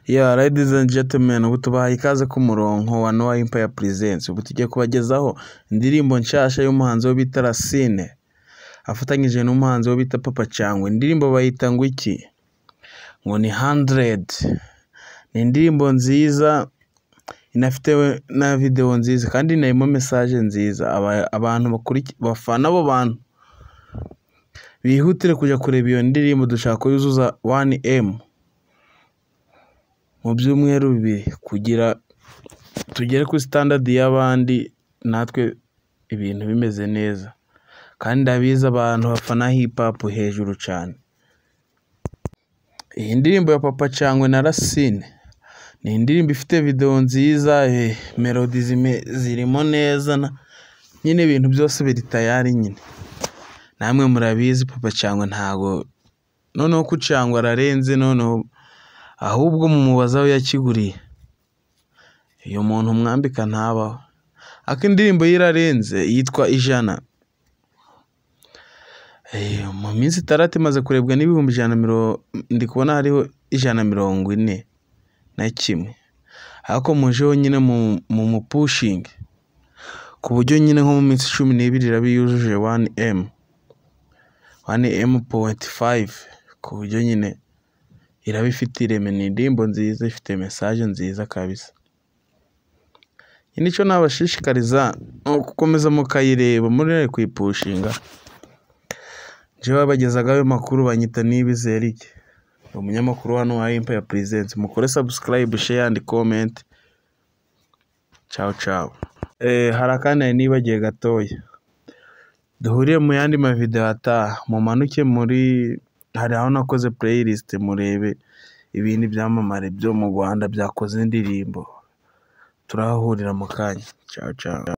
Yeah, ladies and gentlemen, ubu tubahaye ikaze ku murongo wa Noah Empire Presents. Ubu tugiye kubagezaho indirimbo nshasha y'umuhanzi wo bita Racine afatanyije n'umuhanzi wo bita Papa Cyangwe. Indirimbo bayita ngo iki? Ngo ni 100. Ni indirimbo nziza inafite na video nziza kandi inarimo message nziza. Abantu bafana abo bantu bihutire kujya kureba iyo ndirimbo, dushaka ko yuzuza 1M mu byumweru bibiri kugira tugere ku standard y'abandi, natwe ibintu bimeze neza. Kandi ndabizi abantu bafana hip hop hejuru cyane. Iyi ndirimbo ya Papa Cyangwe na Racine ni indirimbo ifite video nziza, melody zirimo neza, nyine ibintu byose biri tayari nyine. Namwe murabizi Papa Cyangwe ntago noneho ku Cyangwe ararenze, noneho ahubwo mumubaza aho yakiguriye. Iyo muntu mwambika ntabaho. Aka indirimbo yirarenze yitwa Ijana. Mu minsi 6 imaze kurebwa n'ibihumbi 100, ndi kubona hariho 141. Ariko mujeho nyine mu pushing ku buryo nyine nko mu minsi 12 irabiyujuje 1M.5 ku buryo nyine irabifite ireme. Ni indirimbo nziza ifite message nziza kabisa. Nicyo nabashishikariza gukomeza mukayireba muri kuyipushinga. Je babagezaga ayo makuru banyita Nibizerike, umunyamakuru hano wa Empire Presents. Mukore subscribe, share and comment. Ciao ciao. Harakane nibagiye gatoya, duhuriye mu yandi ma video ataha. Mumanuke muri hari aho nakoze playlist, murebe ibindi byamamare byo mu Rwanda byakoze indirimbo. Turahurira mu kanya. Ciao ciao.